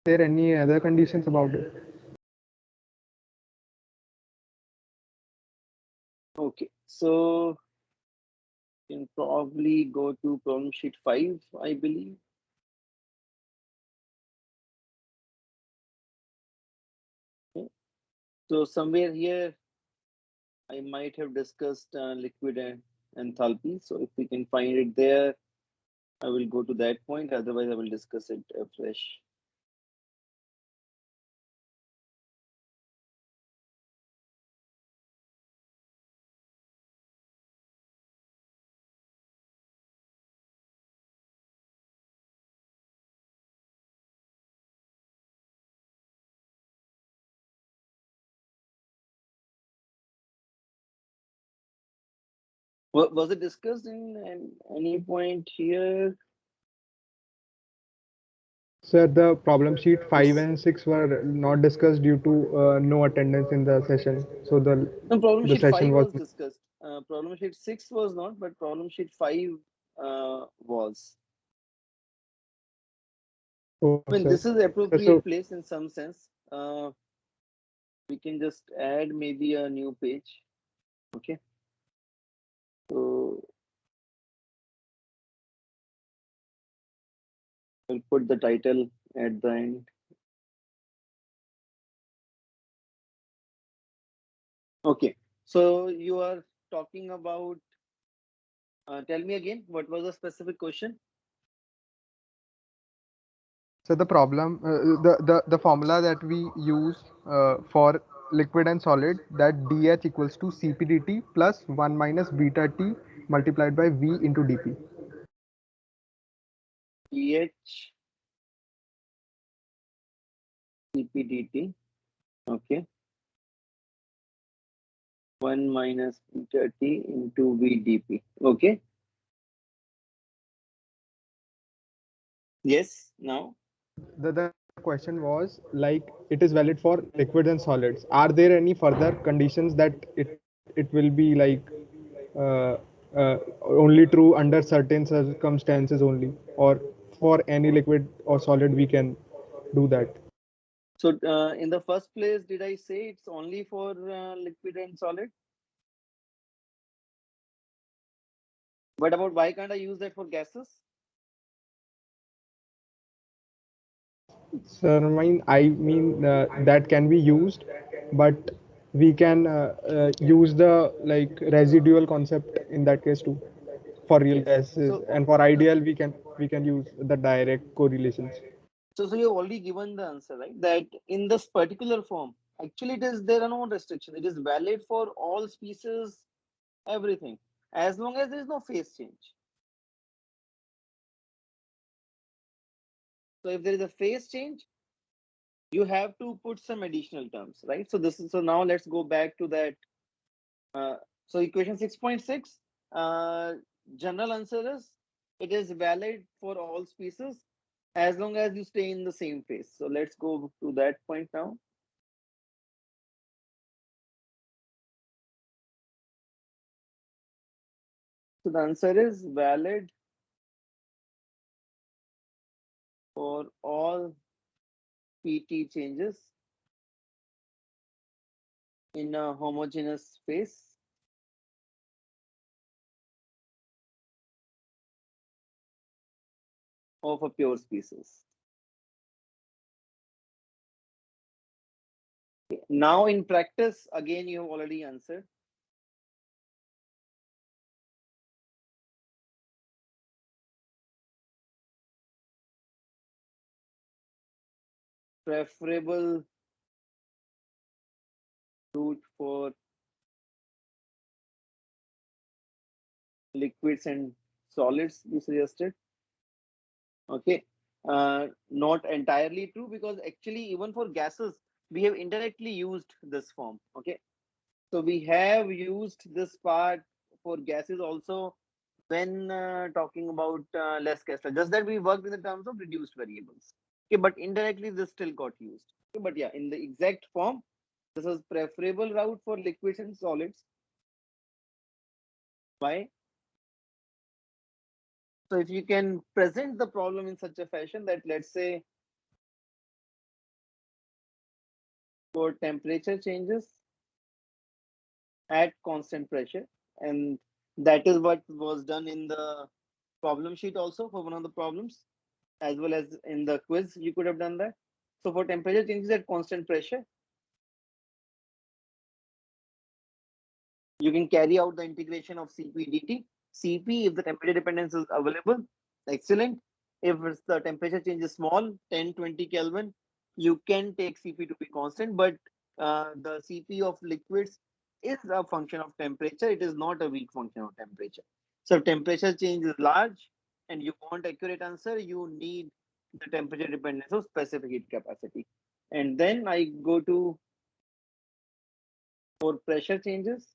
there any other conditions about it? Okay, so you can probably go to problem sheet 5, I believe. Okay. So somewhere here, I might have discussed liquid and enthalpy. So if we can find it there, I will go to that point. Otherwise, I will discuss it afresh. Was it discussed in any point here? Sir, the problem sheet 5 It's and 6 were not discussed due to no attendance in the session. So no, problem the sheet session 5 was. was discussed. Problem sheet 6 was not, but problem sheet 5 was. Oh, I mean, sir. this is the So appropriate place in some sense. We can just add maybe a new page. Okay. So we'll put the title at the end. Okay. So you are talking about, tell me again, what was the specific question? So the problem, the formula that we use for liquid and solid, that dH equals to CPdt plus 1 minus beta T multiplied by V into dP. pH, CPDT. Okay. 1 minus beta T into VDP. Okay. Yes. Now. The question was like it is valid for liquids and solids. Are there any further conditions that it will be like uh, only true under certain circumstances only, or for any liquid or solid we can do that? So in the first place, did I say it's only for liquid and solid? What about why can't I use that for gases? Sir, I mean that can be used, but we can use the like residual concept in that case too for real Yes. gases, and for ideal we can use the direct correlations. So you've already given the answer, right? That in this particular form, actually it is there are no restriction. It is valid for all species, everything, as long as there is no phase change. So if there is a phase change, you have to put some additional terms, right? So this is so now let's go back to that. Uh, so equation 6.6, general answer is it is valid for all species as long as you stay in the same phase. So let's go to that point now. So the answer is valid for all PT changes in a homogeneous phase of a pure species. Now in practice, again, you have already answered. Preferable route for liquids and solids, you suggested. Okay. Not entirely true, because actually even for gases, we have indirectly used this form. Okay. So we have used this part for gases also when talking about less Kessler, just that we worked in the terms of reduced variables. Okay, but indirectly this still got used. Okay, but yeah, in the exact form, this is preferable route for liquids and solids. Why? So if you can present the problem in such a fashion that, let's say, for temperature changes at constant pressure. And that is what was done in the problem sheet also for one of the problems, as well as in the quiz, you could have done that. So for temperature changes at constant pressure, you can carry out the integration of Cp dt. Cp, if the temperature dependence is available, excellent. If the temperature change is small, 10, 20 Kelvin, you can take Cp to be constant, but the Cp of liquids is a function of temperature. It is not a weak function of temperature. So if temperature change is large and you want accurate answer, you need the temperature dependence of specific heat capacity. And then I go to for pressure changes.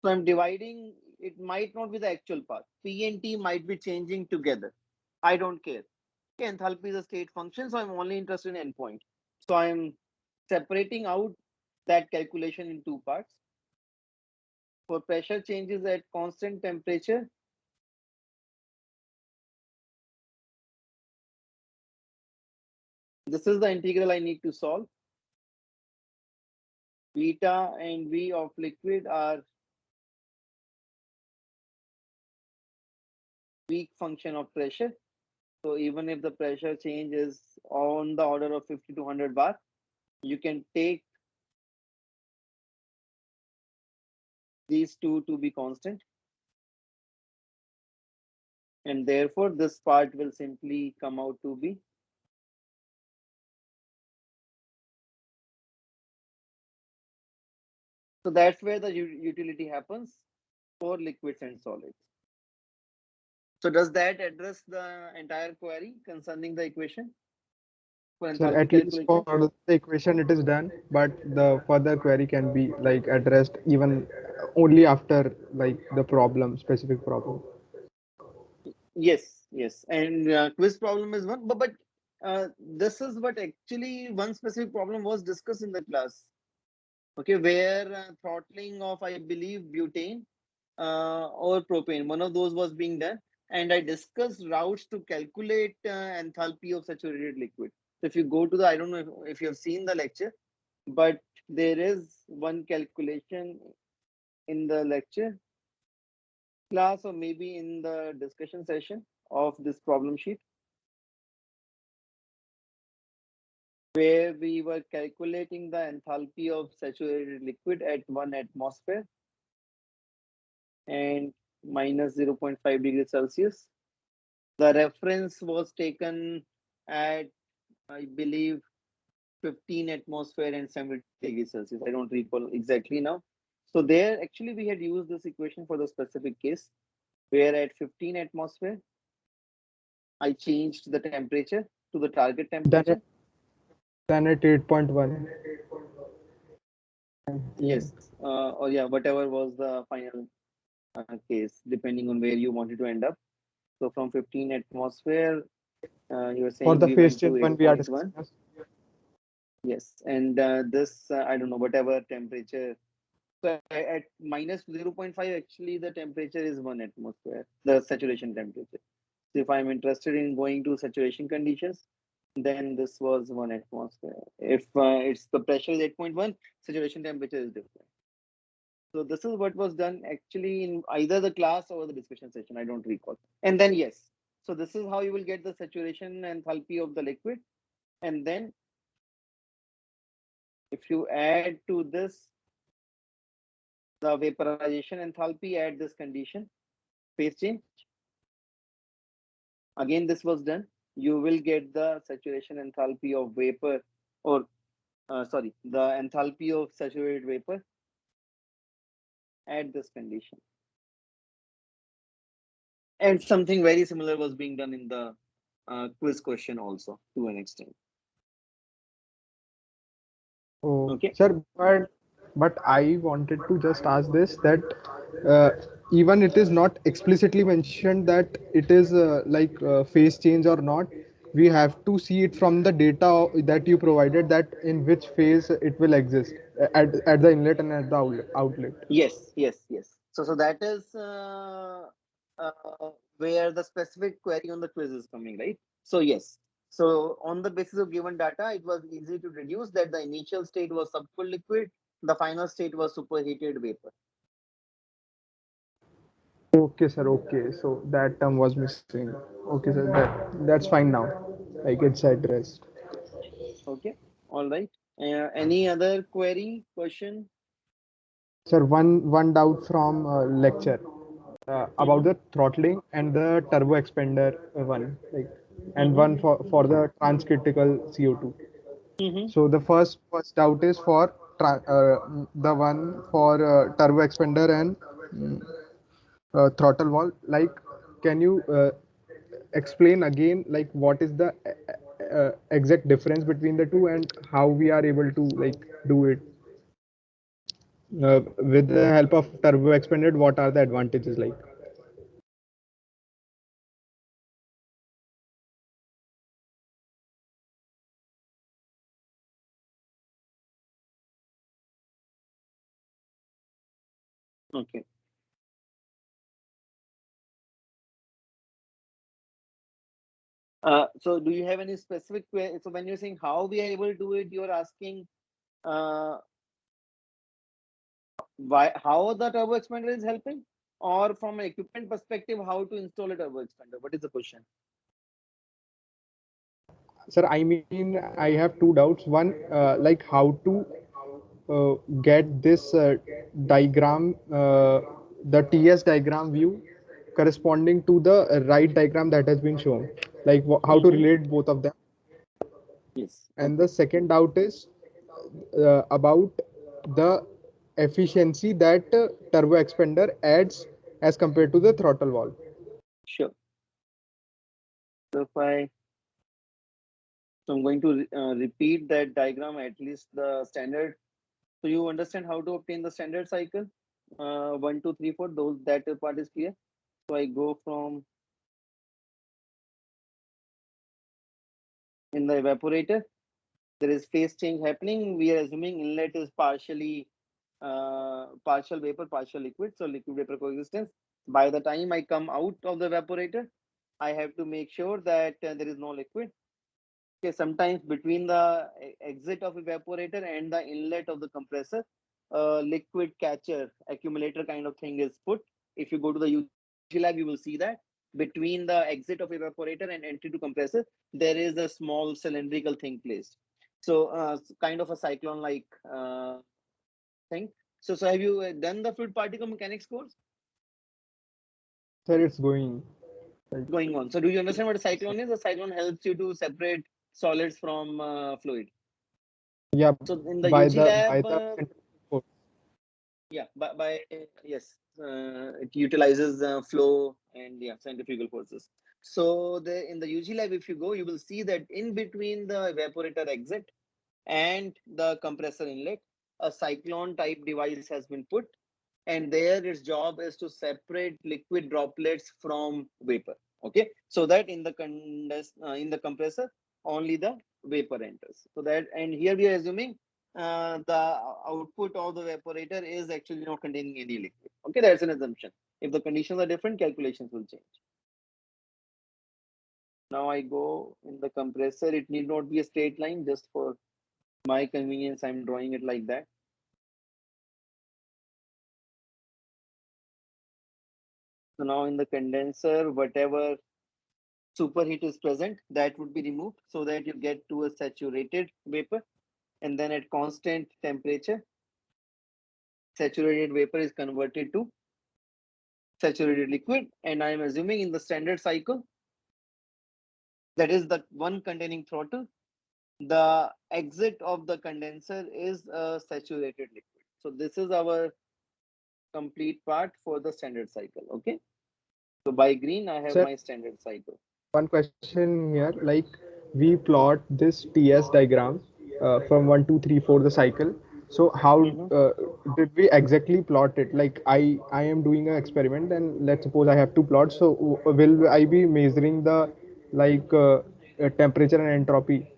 So I'm dividing, it might not be the actual path. P and T might be changing together. I don't care. Okay, enthalpy is a state function, so I'm only interested in endpoint. So I'm separating out that calculation in two parts. For pressure changes at constant temperature, this is the integral I need to solve. Beta and V of liquid are weak function of pressure. So even if the pressure change is on the order of 50 to 100 bar, you can take these two to be constant. And therefore this part will simply come out to be so that's where the utility happens for liquids and solids. So does that address the entire query concerning the equation for Sir, enthalpy at least calculation? for the equation it is done, but the further query can be like addressed even only after like the problem, specific problem. Yes, and quiz problem is one, but this is what actually one specific problem was discussed in the class. Okay, where throttling of I believe butane or propane, one of those was being done, and I discussed routes to calculate enthalpy of saturated liquid. So if you go to the, I don't know if you have seen the lecture, but there is one calculation in the lecture class or maybe in the discussion session of this problem sheet where we were calculating the enthalpy of saturated liquid at 1 atmosphere and minus 0.5 degrees Celsius. The reference was taken at, I believe, 15 atmosphere and 70 degrees Celsius. I don't recall exactly now. So there, actually, we had used this equation for the specific case, where at 15 atmosphere, I changed the temperature to the target Then temperature. it, then at 8.1. Yeah. Yes, or yeah, whatever was the final case, depending on where you wanted to end up. So from 15 atmosphere, you were For saying the we phase went to change one we are 8.1. discussing. Yes. Yes, and this, I don't know, whatever temperature. So at minus 0.5, actually, the temperature is 1 atmosphere, the saturation temperature. So if I'm interested in going to saturation conditions, then this was 1 atmosphere. If it's the pressure is 8.1, saturation temperature is different. So this is what was done actually in either the class or the discussion session. I don't recall. And then yes, so this is how you will get the saturation enthalpy of the liquid. And then if you add to this the vaporization enthalpy at this condition, phase change, again this was done. You will get the saturation enthalpy of vapor, or sorry, the enthalpy of saturated vapor at this condition. And something very similar was being done in the quiz question also to an extent. Oh, Okay. sir, but I wanted to just ask this that uh, even it is not explicitly mentioned that it is like phase change or not, we have to see it from the data that you provided that in which phase it will exist at the inlet and at the outlet. Yes. So that is uh, where the specific query on the quiz is coming, right? So yes. So on the basis of given data, it was easy to deduce that the initial state was subcooled liquid, the final state was superheated vapor. Okay, sir. Okay, so that term was missing. Okay, sir. That's fine now. Like it's addressed. Okay, all right. Any other query, question? Sir, one doubt from lecture about Mm-hmm. the throttling and the turbo expander one, like, and Mm-hmm. one for the transcritical CO2. Mm-hmm. So the first doubt is for the one for turbo expander and throttle valve. Like, can you explain again, like, what is the exact difference between the two and how we are able to like do it with the help of turbo expanded? What are the advantages like? Okay. So do you have any specific query? So when you're saying how we are able to do it, you're asking uh, why, how the turbo expander is helping, or from an equipment perspective, how to install a turbo expander? What is the question? Sir, I mean, I have two doubts. One, like how to get this diagram, the TS diagram view corresponding to the right diagram that has been shown. Like how to Mm-hmm. relate both of them. Yes. And the Okay. second doubt is about the efficiency that turbo expander adds as compared to the throttle valve. Sure. So if I so I'm going to repeat that diagram, at least the standard. So you understand how to obtain the standard cycle? One, two, three, four. Those that part is clear. So I go from in the evaporator. There is phase change happening. We are assuming inlet is partially partial vapor, partial liquid. So liquid vapor coexistence. By the time I come out of the evaporator, I have to make sure that there is no liquid. Okay, sometimes between the exit of evaporator and the inlet of the compressor, liquid catcher accumulator kind of thing is put. If you go to the UG lab, you will see that between the exit of evaporator and entry to compressor, there is a small cylindrical thing placed. So kind of a cyclone like thing. So have you done the fluid particle mechanics course? Sir, it's going like, Going on. So do you understand what a cyclone is? A cyclone helps you to separate solids from fluid. yeah, So in the by UG the lab, centrifugal. yeah, by yes, it utilizes flow and yeah, centrifugal forces. So the in the UG lab, if you go, you will see that in between the evaporator exit and the compressor inlet, a cyclone type device has been put, and there its job is to separate liquid droplets from vapor. Okay, so that in the in the compressor only the vapor enters. So that, and here we are assuming the output of the evaporator is actually not containing any liquid. Okay, that's an assumption. If the conditions are different, calculations will change. Now I go in the compressor. It need not be a straight line. Just for my convenience, I'm drawing it like that. So now in the condenser, whatever superheat is present, that would be removed so that you get to a saturated vapor. And then at constant temperature, saturated vapor is converted to saturated liquid. And I'm assuming in the standard cycle, that is the one containing throttle, the exit of the condenser is a saturated liquid. So this is our complete part for the standard cycle. Okay. So by green, I have Sir, my standard cycle. one question here, like we plot this TS diagram from 1, 2, 3, 4 the cycle. So how Mhm. did we exactly plot it? Like I am doing an experiment and let's suppose I have two plots. So will I be measuring the like temperature and entropy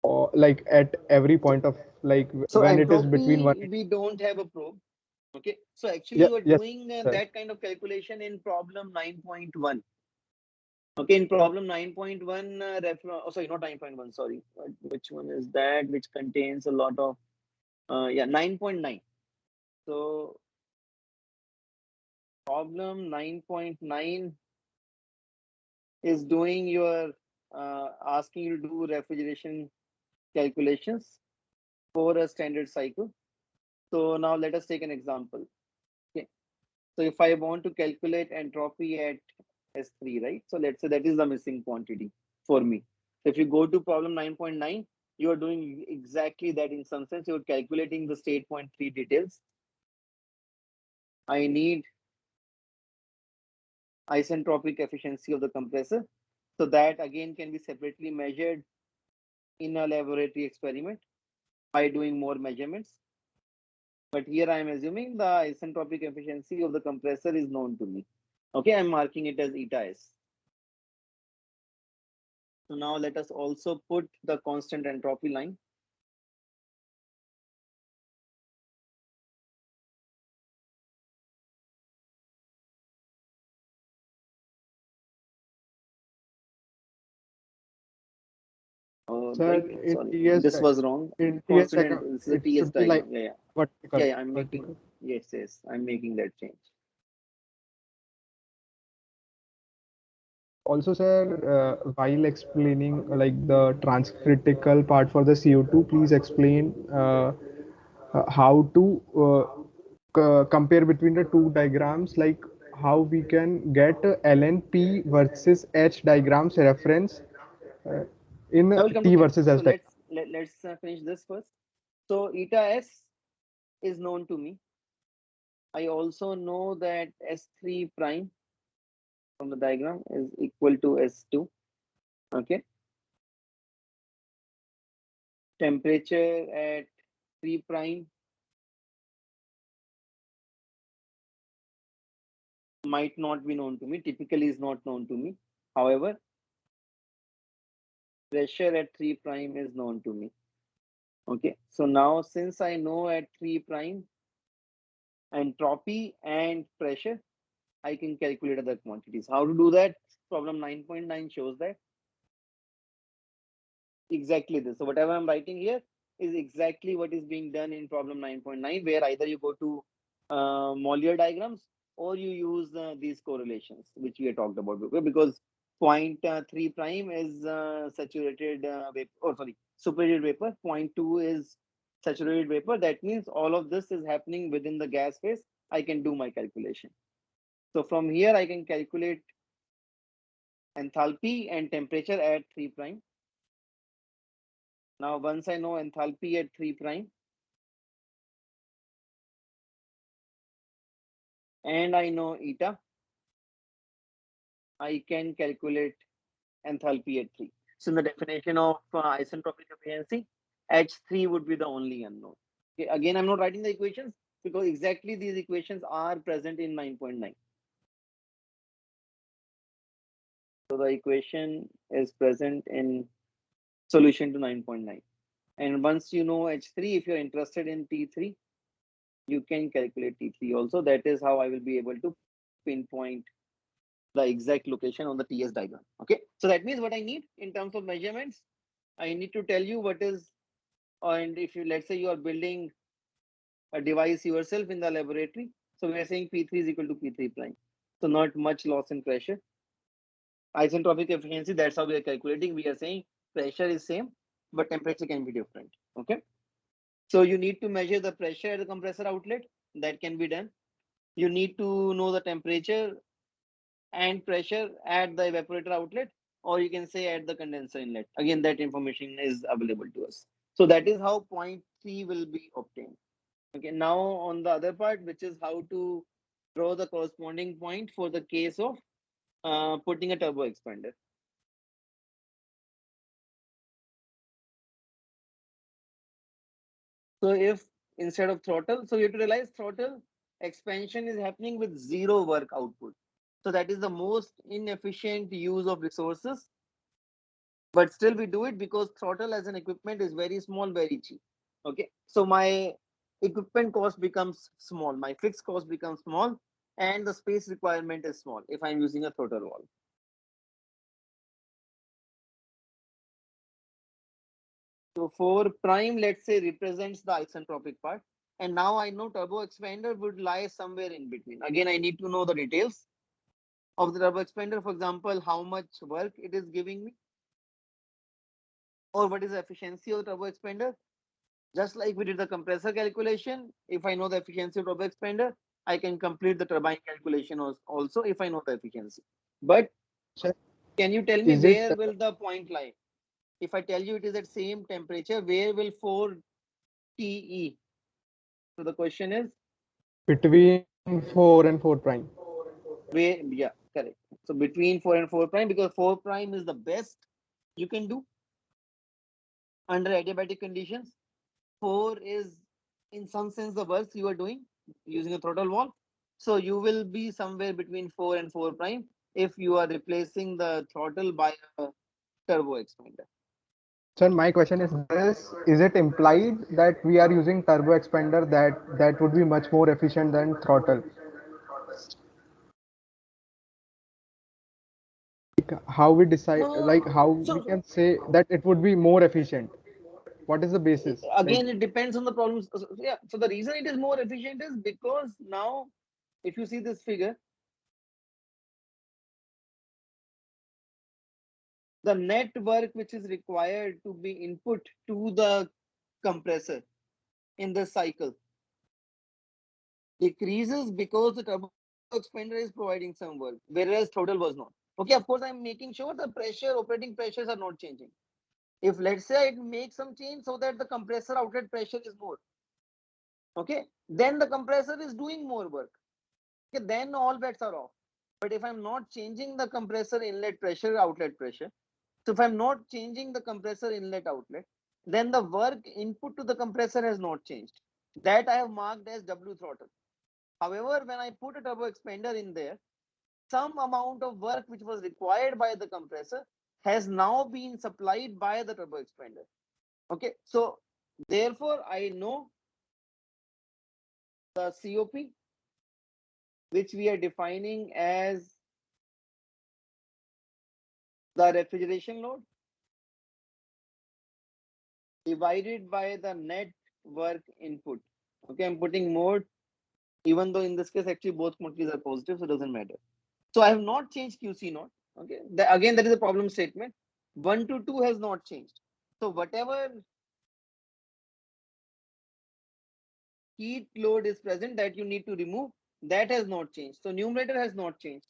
or like at every point of like So when it is between one? entropy, we don't have a probe. Okay, so actually Yeah, you are yes, doing sir. that kind of calculation in problem 9.1. Okay, in problem 9.1, oh, sorry, not 9.1, sorry. Which one is that? Which contains a lot of, yeah, 9.9. So problem 9.9 is doing your, asking you to do refrigeration calculations for a standard cycle. So now let us take an example. Okay. So if I want to calculate entropy at S3, right? So let's say that is the missing quantity for me. So if you go to problem 9.9, you are doing exactly that in some sense. You're calculating the state point 3 details. I need isentropic efficiency of the compressor. So that again can be separately measured in a laboratory experiment by doing more measurements. But here I am assuming the isentropic efficiency of the compressor is known to me. Okay, I'm marking it as eta S. So now let us also put the constant entropy line. Oh, Sir, right. in Sorry, TS, this was wrong. in TS Constant. diagram, This is a it TS should be like diagram. Yeah, yeah, vertical, yeah, yeah. I'm making. vertical. Yes, yes. I'm making that change. Also, sir, while explaining like the transcritical part for the CO2, please explain how to compare between the two diagrams, like how we can get LNP versus H diagrams reference uh, in I will come to T that. versus So S diagram. let's finish this first. So eta S is known to me. I also know that S3 prime from the diagram is equal to S2. Okay. Temperature at 3 prime might not be known to me. Typically is not known to me. However, pressure at 3 prime is known to me. Okay. So now since I know at 3 prime entropy and pressure, I can calculate other quantities. How to do that? Problem 9.9 shows that exactly this. So whatever I'm writing here is exactly what is being done in problem 9.9, where either you go to Mollier diagrams or you use these correlations, which we had talked about before, because point 3 prime is saturated vapor, oh sorry, superheated vapor. Point 2 is saturated vapor. That means all of this is happening within the gas phase. I can do my calculation. So from here, I can calculate enthalpy and temperature at 3 prime. Now, once I know enthalpy at 3 prime and I know eta, I can calculate enthalpy at 3. So in the definition of isentropic efficiency, H3 would be the only unknown. Okay, again, I'm not writing the equations because exactly these equations are present in 9.9. So the equation is present in solution to 9.9. And once you know H3, if you're interested in T3, you can calculate T3 also. That is how I will be able to pinpoint the exact location on the TS diagram. Okay. So that means what I need in terms of measurements, I need to tell you what is, and if you, let's say you are building a device yourself in the laboratory. So we are saying P3 is equal to P3 prime. So not much loss in pressure. Isentropic efficiency, that's how we are calculating. We are saying pressure is same, but temperature can be different. Okay. So you need to measure the pressure at the compressor outlet. That can be done. You need to know the temperature and pressure at the evaporator outlet, or you can say at the condenser inlet. Again, that information is available to us. So that is how point 3 will be obtained. Okay, now on the other part, which is how to draw the corresponding point for the case of putting a turbo expander. So if instead of throttle, so you have to realize throttle expansion is happening with zero work output. So that is the most inefficient use of resources, but still we do it because throttle as an equipment is very small, very cheap. Okay, so my equipment cost becomes small, my fixed cost becomes small, and the space requirement is small if I'm using a throttle valve. So 4 prime, let's say, represents the isentropic part. And now I know turbo expander would lie somewhere in between. Again, I need to know the details of the turbo expander. For example, how much work it is giving me, or what is the efficiency of the turbo expander. Just like we did the compressor calculation, if I know the efficiency of turbo expander, I can complete the turbine calculation also if I know the efficiency. But Sir, can you tell me is it where will the point lie? If I tell you it is at same temperature, where will 4 TE? So the question is between 4 and 4 prime? where, yeah, correct. So between 4 and 4 prime, because 4 prime is the best you can do under adiabatic conditions. 4 is in some sense the worst you are doing using a throttle valve. So you will be somewhere between 4 and 4 prime if you are replacing the throttle by a turbo expander. Sir, my question is this: is it implied that we are using turbo expander that would be much more efficient than throttle? How we decide, like No, how we so can say that it would be more efficient? What is the basis? Like, again, it depends on the problems. Yeah, so the reason it is more efficient is because now, if you see this figure, the net work which is required to be input to the compressor in this cycle decreases because the turbo expander is providing some work, whereas throttle was not. Okay, of course, I'm making sure the pressure, operating pressures are not changing. If let's say it makes some change so that the compressor outlet pressure is more, okay, then the compressor is doing more work. Okay, then all bets are off. But if I'm not changing the compressor inlet pressure, outlet pressure, so if I'm not changing the compressor inlet outlet, then the work input to the compressor has not changed. That I have marked as W throttle. However, when I put a turbo expander in there, some amount of work which was required by the compressor has now been supplied by the turbo expander. Okay, so therefore I know the COP, which we are defining as the refrigeration load divided by the net work input. Okay, I'm putting mode, even though in this case actually both quantities are positive, so it doesn't matter. So I have not changed QC naught. Okay, again that is a problem statement. 1 to 2 has not changed. So whatever heat load is present that you need to remove, that has not changed. So numerator has not changed.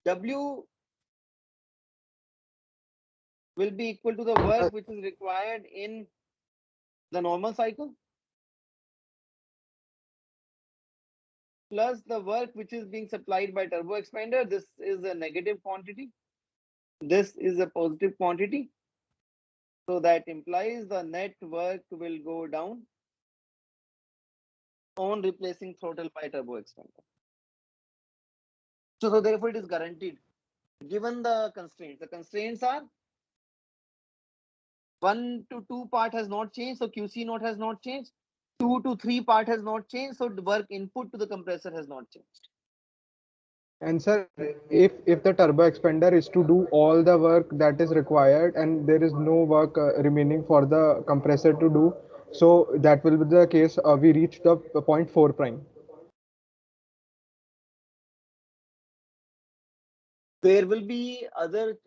W will be equal to the work which is required in the normal cycle plus the work which is being supplied by turbo expander. This is a negative quantity. This is a positive quantity. So that implies the net work will go down on replacing throttle by turbo expander. So therefore it is guaranteed given the constraints. The constraints are 1 to 2 part has not changed, so QC naught has not changed. 2 to 3 part has not changed, so the work input to the compressor has not changed. and sir, if the turbo expander is to do all the work that is required and there is no work remaining for the compressor to do, so that will be the case. We reach the point 4 prime. There will be other,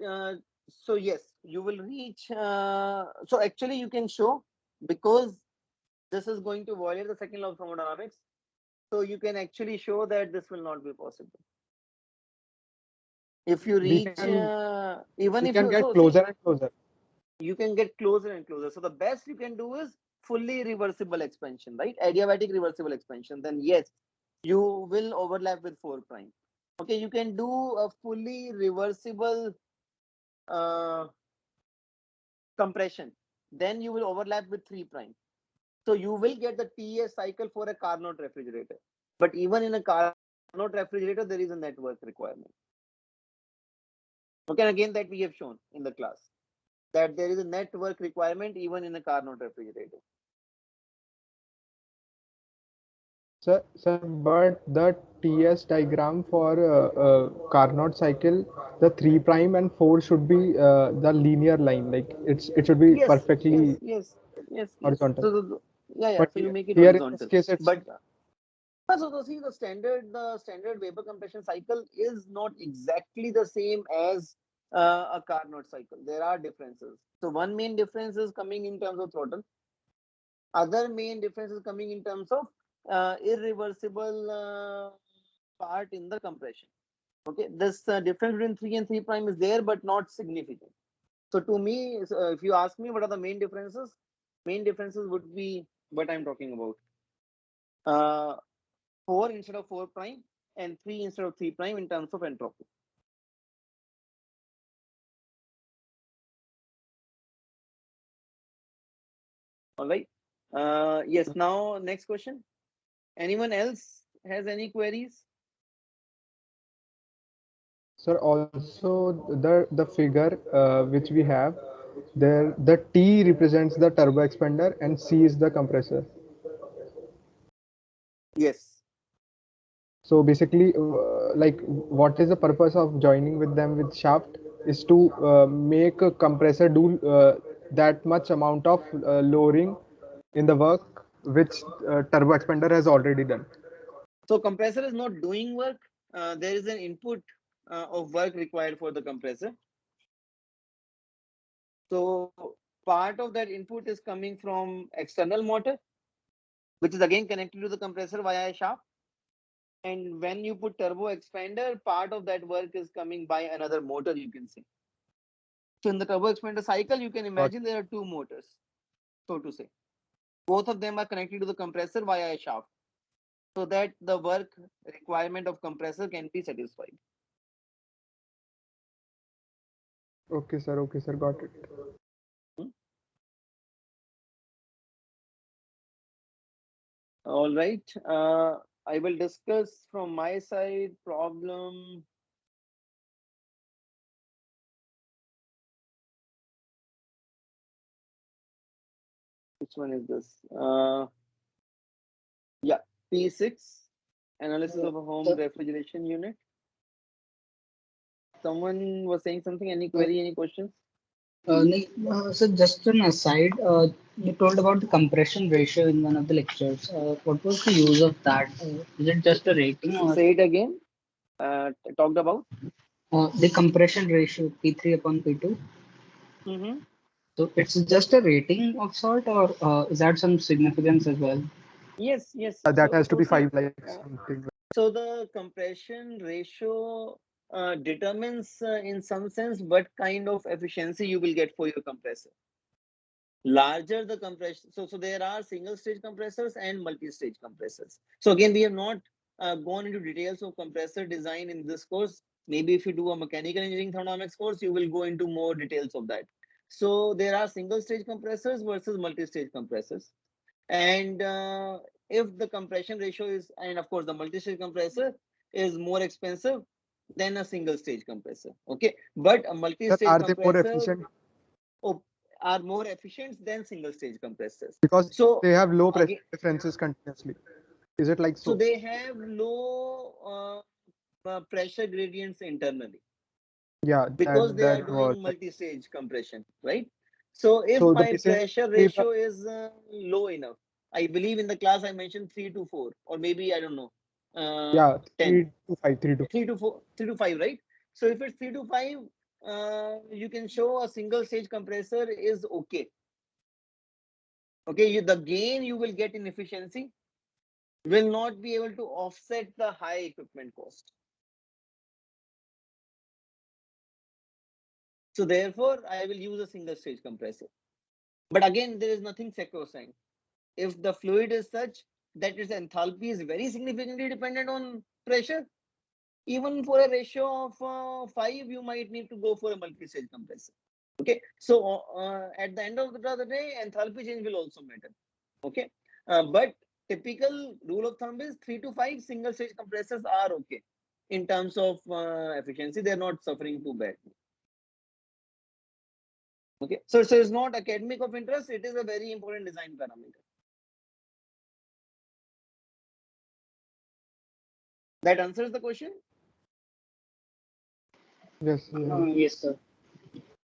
so yes, you will reach, so actually you can show, because this is going to violate the second law of thermodynamics, so you can actually show that this will not be possible. If you We reach, can even we if can you, get so see, closer and closer. you can get closer and closer. So the best you can do is fully reversible expansion, right? Adiabatic reversible expansion. Then yes, you will overlap with 4 prime. Okay, you can do a fully reversible uh, compression. Then you will overlap with 3 prime. So you will get the TS cycle for a Carnot refrigerator. But even in a Carnot refrigerator, there is a network requirement. Okay, and again that we have shown in the class, that there is a network requirement even in a Carnot refrigerator. But the TS diagram for Carnot cycle, the 3 prime and 4 should be the linear line. Like it should be Yes, yes, perfectly yes, yes, yes. horizontal. Yeah, yeah. But So you make it here in this horizontal. case, it's But see, the standard vapor compression cycle is not exactly the same as a Carnot cycle. There are differences. So one main difference is coming in terms of throttle. Other main difference is coming in terms of irreversible part in the compression. Okay, this difference between 3 and 3 prime is there, but not significant. So to me, if you ask me what are the main differences would be what I'm talking about. 4 instead of 4 prime and 3 instead of 3 prime in terms of entropy. All right. Yes. Now, next question. Anyone else has any queries? sir. Also, the figure which we have there, the T represents the turbo expander and C is the compressor. Yes. So basically, like what is the purpose of joining with them with shaft is to make a compressor do that much amount of lowering in the work which turbo expander has already done. So compressor is not doing work. There is an input of work required for the compressor. So part of that input is coming from external motor, which is again connected to the compressor via a shaft. And when you put turbo expander, part of that work is coming by another motor, you can say. So in the turbo expander cycle, you can Got imagine there are two motors, so to say. Both of them are connected to the compressor via a shaft, so that the work requirement of compressor can be satisfied. okay, sir. Okay, sir. Got it. Hmm? All right. I will discuss from my side problem. Which one is this? Yeah, P6 analysis of a home So, refrigeration unit. Someone was saying something. Any uh, query? Any questions? so just an aside, you told about the compression ratio in one of the lectures. What was the use of that? Is it just a rating or Say it again. Talked about. the compression ratio P3 upon P2? Mm-hmm. So it's just a rating of sort, or is that some significance as well? Yes, yes. That has to be See, 5 like uh, something. so the compression ratio determines, in some sense, what kind of efficiency you will get for your compressor. Larger the compression, so there are single stage compressors and multi-stage compressors. So again, we have not gone into details of compressor design in this course. Maybe if you do a mechanical engineering thermodynamics course, you will go into more details of that. So there are single stage compressors versus multi-stage compressors. And if the compression ratio is, and of course the multi-stage compressor is more expensive than a single stage compressor. Okay, but a Sir, multi-stage are they more compressor efficient are more efficient than single stage compressors. because So they have low pressure again, differences continuously? Is it like so so? they have low pressure gradients internally Yeah, because they are that was doing like multi-stage compression, right? So if so. The my pressure basically the ratio is low enough, I believe in the class I mentioned 3 to 4, or maybe I don't know, yeah 10, 3 to 5, 3 to 5. 3 to 4, 3 to 5, right? So if it's 3 to 5, you can show a single stage compressor is okay. Okay, the gain you will get in efficiency will not be able to offset the high equipment cost. So therefore, I will use a single stage compressor. But again, there is nothing sacrosanct. If the fluid is such that its enthalpy is very significantly dependent on pressure, even for a ratio of 5, you might need to go for a multi-stage compressor. Okay, so at the end of the day, enthalpy change will also matter. Okay, but typical rule of thumb is 3 to 5 single stage compressors are okay in terms of efficiency. They're not suffering too bad. Okay, so it's not academic of interest. It is a very important design parameter. That answers the question. Yes, yes. Yes, sir.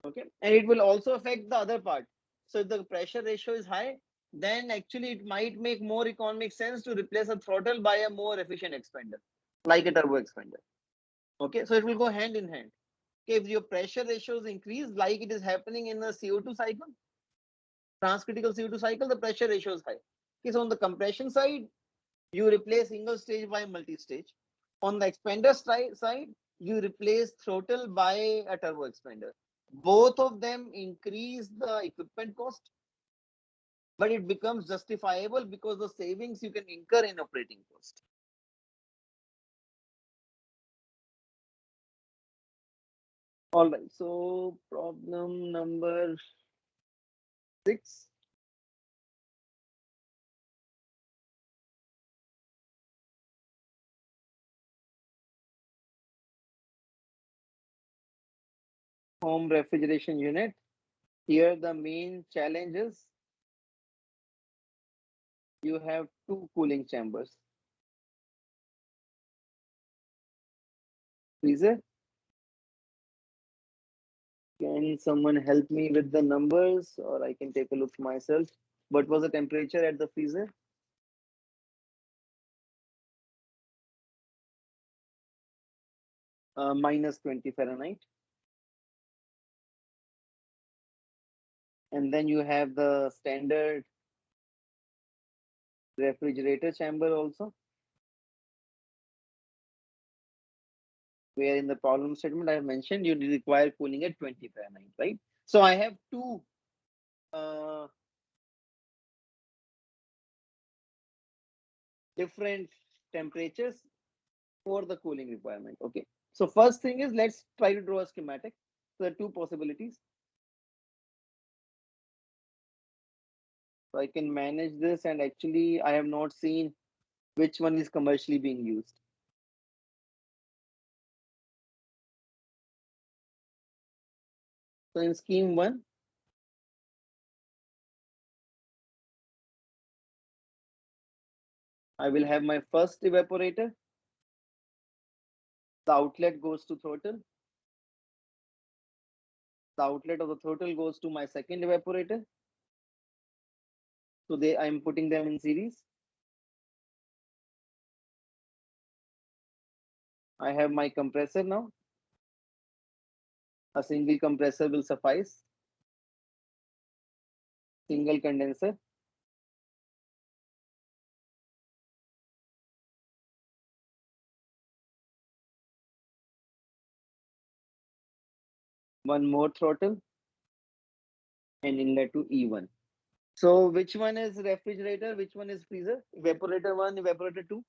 Okay, and it will also affect the other part. So if the pressure ratio is high, then actually it might make more economic sense to replace a throttle by a more efficient expander, like a turbo expander. Okay, so it will go hand in hand. Okay, if your pressure ratios increase, like it is happening in the CO2 cycle, transcritical CO2 cycle, the pressure ratio is high. Okay, so on the compression side, you replace single stage by multi-stage. On the expander side, you replace throttle by a turbo expander. Both of them increase the equipment cost, but it becomes justifiable because the savings you can incur in operating cost. All right, so problem number 6. Home refrigeration unit. Here the main challenge is you have two cooling chambers. Freezer. Can someone help me with the numbers, or I can take a look myself? What was the temperature at the freezer? Minus 20 Fahrenheit. And then you have the standard refrigerator chamber also, where in the problem statement I have mentioned you require cooling at 20 Fahrenheit, right? So I have two uh, different temperatures for the cooling requirement. Okay. So first thing is, let's try to draw a schematic. So there are two possibilities. So I can manage this, and actually I have not seen which one is commercially being used. So in scheme 1, I will have my first evaporator. The outlet goes to throttle. The outlet of the throttle goes to my second evaporator. So I am putting them in series. I have my compressor now. A single compressor will suffice. Single condenser. One more throttle and inlet to E1. So which one is refrigerator? Which one is freezer? Evaporator 1, evaporator 2.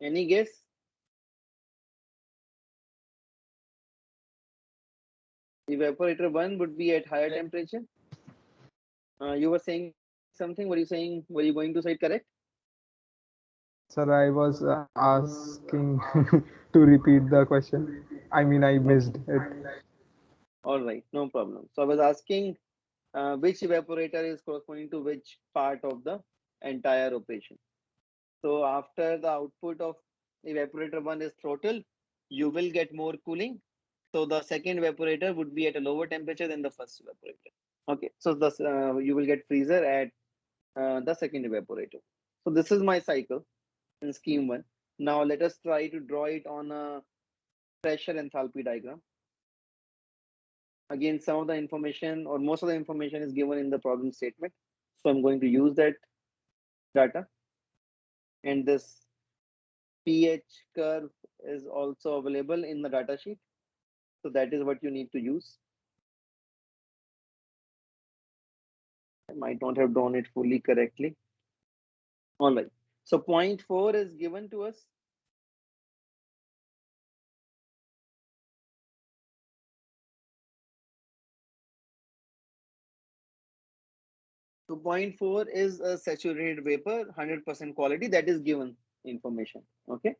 Any guess? Evaporator 1 would be at higher temperature. You were saying something. Were you saying? Were you going to say it correct? Sir, I was asking to repeat the question. I mean, I Okay. missed it. All right. No problem. So I was asking which evaporator is corresponding to which part of the entire operation. So after the output of evaporator 1 is throttle, you will get more cooling. So the second evaporator would be at a lower temperature than the first evaporator. Okay, so thus you will get freezer at the second evaporator. So this is my cycle in scheme 1. Now let us try to draw it on a pressure enthalpy diagram. Again, some of the information or most of the information is given in the problem statement. So I'm going to use that data, and this pH curve is also available in the data sheet. So that is what you need to use. I might not have drawn it fully correctly. All right. So point 4 is given to us. So 0.4 is a saturated vapor, 100% quality, that is given information. Okay.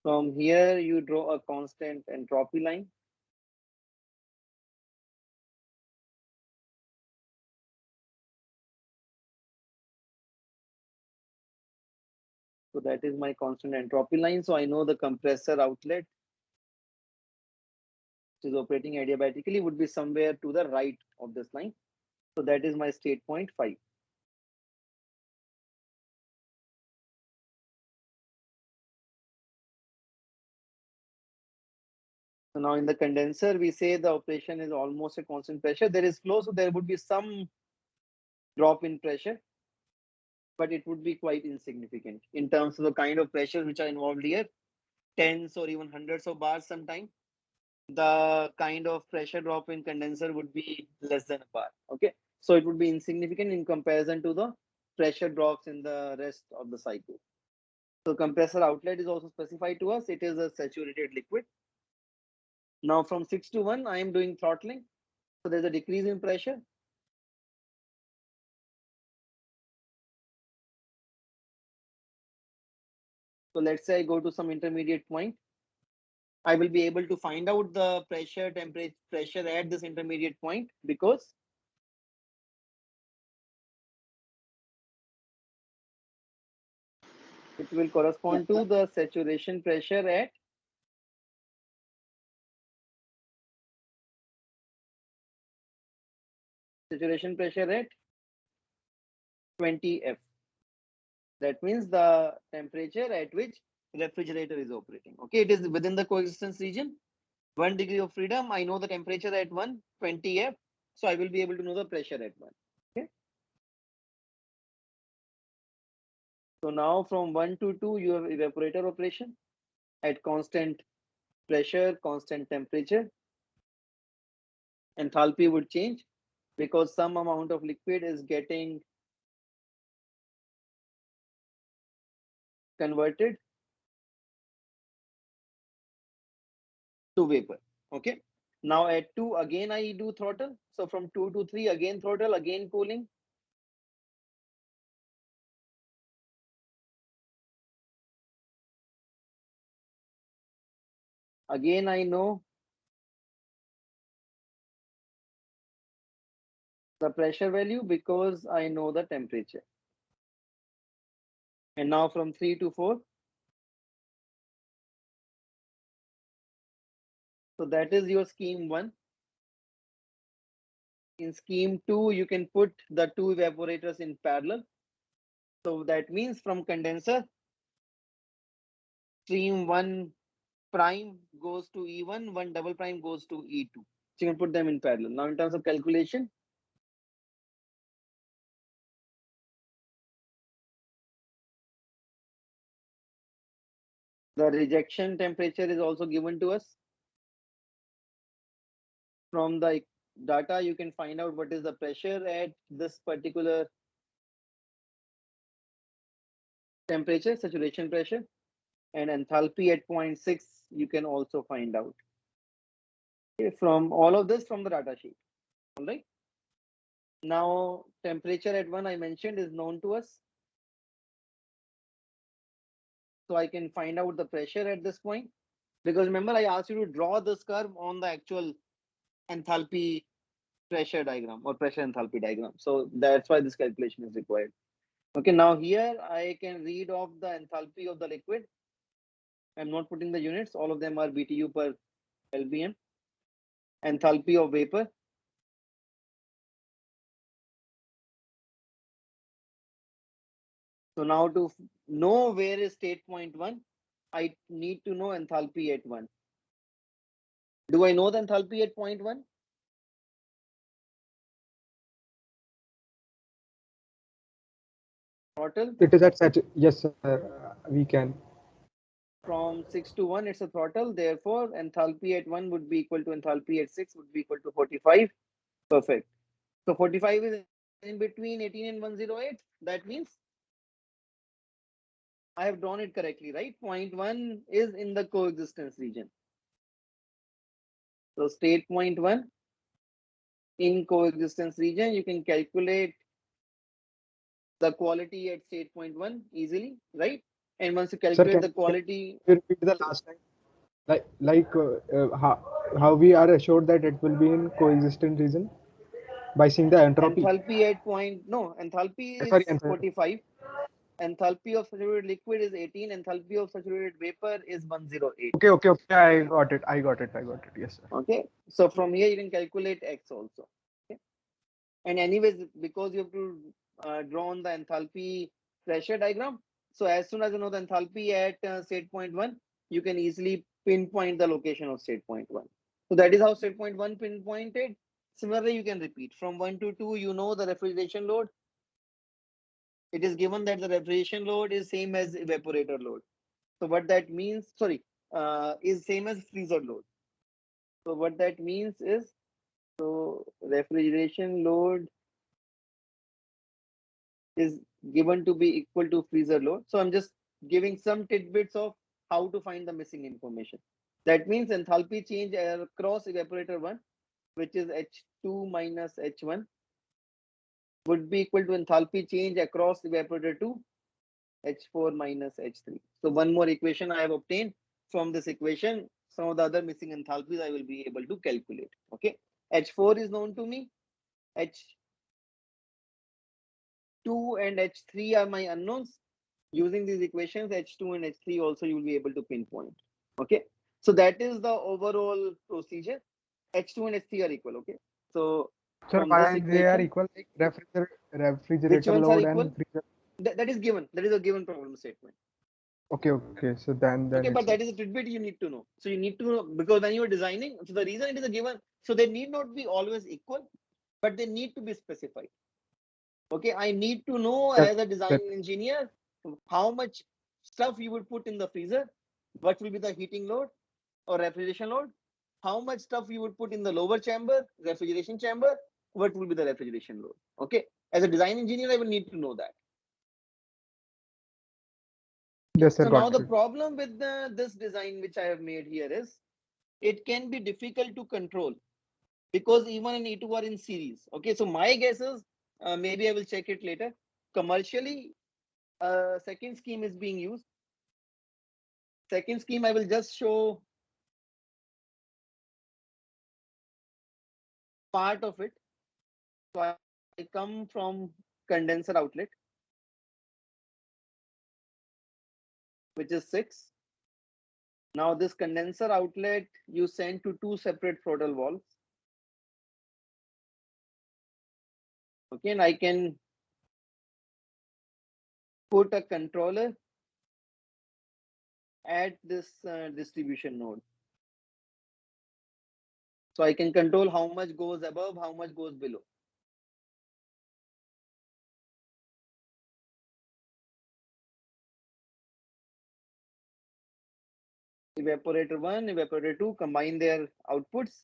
From here, you draw a constant entropy line. So that is my constant entropy line. So I know the compressor outlet, which is operating adiabatically, would be somewhere to the right of this line. So that is my state point 5. So now in the condenser, we say the operation is almost a constant pressure. There is flow, so there would be some drop in pressure, but it would be quite insignificant in terms of the kind of pressures which are involved here, tens or even hundreds of bars sometimes. The kind of pressure drop in condenser would be less than a bar. Okay, so it would be insignificant in comparison to the pressure drops in the rest of the cycle. So compressor outlet is also specified to us. It is a saturated liquid. Now from 6 to 1, I am doing throttling. So there's a decrease in pressure. So let's say I go to some intermediate point. I will be able to find out the pressure, temperature, pressure at this intermediate point because it will correspond to the saturation pressure at 20 F. That means the temperature at which refrigerator is operating. Okay, it is within the coexistence region. 1 degree of freedom. I know the temperature at 120 F. So I will be able to know the pressure at 1. Okay. So now from 1 to 2, you have evaporator operation at constant pressure, constant temperature. Enthalpy would change because some amount of liquid is getting converted to vapor. Okay. Now at 2, again I do throttle. So from 2 to 3, again throttle, again cooling. Again, I know the pressure value because I know the temperature. And now from 3 to 4. So that is your scheme 1. In scheme 2, you can put the 2 evaporators in parallel. So that means from condenser, stream 1 prime goes to E1, 1 double prime goes to E2. So you can put them in parallel. Now in terms of calculation, the rejection temperature is also given to us. From the data, you can find out what is the pressure at this particular temperature, saturation pressure, and enthalpy at 0.6 you can also find out. Okay, from all of this from the data sheet. All right. Now temperature at 1 I mentioned is known to us. So I can find out the pressure at this point. Because remember I asked you to draw this curve on the actual enthalpy pressure diagram or pressure enthalpy diagram. So that's why this calculation is required. Okay, now here I can read off the enthalpy of the liquid. I'm not putting the units, all of them are BTU per LBM. Enthalpy of vapor. So now to know where is state point 1, I need to know enthalpy at 1. Do I know the enthalpy at point 1? Throttle. It is at yes, sir. We can. From 6 to 1, it's a throttle. Therefore, enthalpy at 1 would be equal to enthalpy at 6 would be equal to 45. Perfect. So 45 is in between 18 and 108. That means I have drawn it correctly, right? Point 1 is in the coexistence region. So state point 1 in coexistence region, you can calculate the quality at state point 1 easily, right? And once you Sir, calculate the quality, you repeat the last line? How we are assured that it will be in coexistent region by seeing the entropy. enthalpy at point, no, enthalpy Sorry, is 45, enthalpy of saturated liquid is 18, enthalpy of saturated vapor is 108. okay. I got it. I got it. Yes, sir. Okay, so from here you can calculate X also. Okay, and anyways, because you have to draw on the enthalpy pressure diagram, so as soon as you know the enthalpy at state point 1, you can easily pinpoint the location of state point 1. So that is how state point 1 pinpointed. Similarly, you can repeat from 1 to 2. You know the refrigeration load. It is given that the refrigeration load is same as evaporator load. So what that means, sorry, is same as freezer load. So what that means is, so refrigeration load is given to be equal to freezer load. So I'm just giving some tidbits of how to find the missing information. That means enthalpy change across evaporator 1, which is H2 minus H1, would be equal to enthalpy change across evaporator 2, H4 minus H3. So one more equation I have obtained. From this equation, some of the other missing enthalpies I will be able to calculate. Okay, H4 is known to me. H2 and H3 are my unknowns. Using these equations, H2 and H3 also you will be able to pinpoint. Okay, so that is the overall procedure. H2 and H3 are equal. Okay, so Sir, from this why they are equation, equal? Like which refrigerator ones are load equal? and freezer. That is given. That is a given problem statement. Okay. So then Okay, it's but that is a tidbit you need to know. So you need to know, because when you are designing, so the reason it is a given, so they need not be always equal, but they need to be specified. Okay, I need to know correct. as a design engineer how much stuff you would put in the freezer, what will be the heating load or refrigeration load, how much stuff you would put in the lower chamber, refrigeration chamber, what will be the refrigeration load. Okay, as a design engineer, I will need to know that. Okay, Yes, sir, so now got the it. problem with this design which I have made here is it can be difficult to control because even in E2 are in series. Okay, so my guess is maybe I will check it later. Commercially, second scheme is being used. Second scheme, I will just show part of it. So I come from condenser outlet, which is 6. Now this condenser outlet you send to 2 separate throttle valves. Okay, and I can put a controller at this distribution node. So I can control how much goes above, how much goes below. Evaporator 1, evaporator 2, combine their outputs.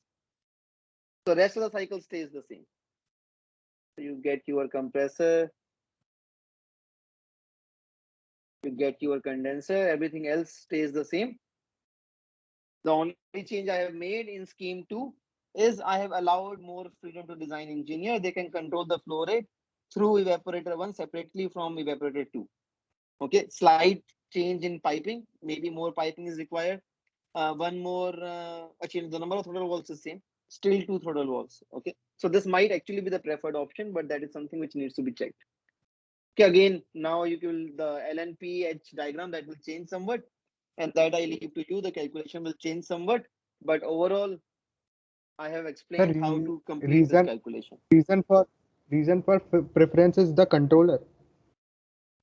So rest of the cycle stays the same. So you get your compressor, you get your condenser, everything else stays the same. The only change I have made in scheme 2 is I have allowed more freedom to design engineer. They can control the flow rate through evaporator 1 separately from evaporator 2. Okay, slight change in piping, maybe more piping is required. One more, actually the number of throttle valves is same, still 2 throttle valves. Okay, so this might actually be the preferred option, but that is something which needs to be checked. Okay, again, now you will the LNPH diagram that will change somewhat, and that I leave to you. The calculation will change somewhat, but overall, I have Sir, explained how to complete this reason calculation. reason for preference is the controller.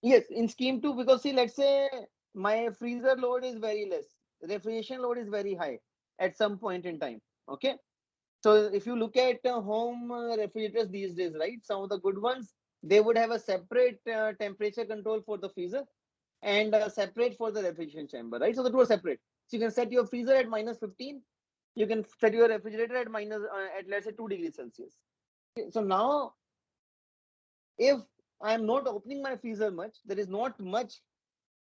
Yes, in scheme 2, because see, let's say my freezer load is very less, refrigeration load is very high at some point in time. Okay, so if you look at home refrigerators these days, right, some of the good ones, they would have a separate temperature control for the freezer and separate for the refrigeration chamber, right? So the two are separate. So you can set your freezer at minus 15. You can set your refrigerator at at let's say 2 degrees Celsius. Okay, so now if I am not opening my freezer much, there is not much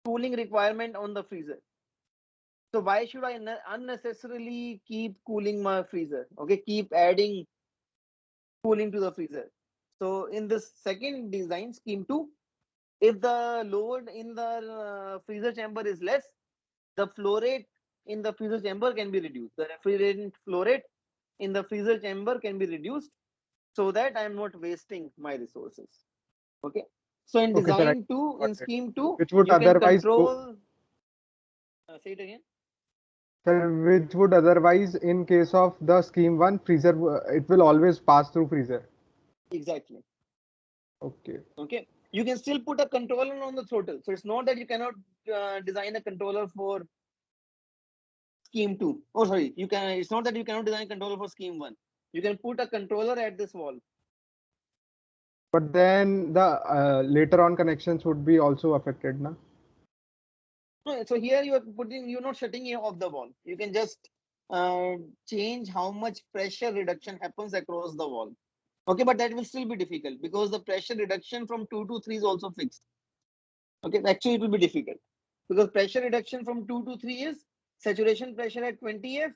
cooling requirement on the freezer. So why should I unnecessarily keep cooling my freezer? Okay, keep adding cooling to the freezer. So in this second design scheme 2, If the load in the freezer chamber is less, the flow rate in the freezer chamber can be reduced. The refrigerant flow rate in the freezer chamber can be reduced so that I am not wasting my resources. Okay. So in Okay, sir, I design 2, got in it. scheme 2, Which would you can otherwise go, control, say it again. sir, which would otherwise, in case of the scheme one, freezer, it will always pass through freezer. Exactly. Okay. Okay. You can still put a controller on the throttle. So it's not that you cannot design a controller for scheme 2. Oh, sorry. You can. It's not that you cannot design a controller for scheme 1. You can put a controller at this wall. But then the later on connections would be also affected, na? No, so here you're not shutting it off the wall. You can just change how much pressure reduction happens across the wall. Okay, but that will still be difficult because the pressure reduction from 2 to 3 is also fixed. Okay, actually it will be difficult because pressure reduction from 2 to 3 is saturation pressure at 20 F,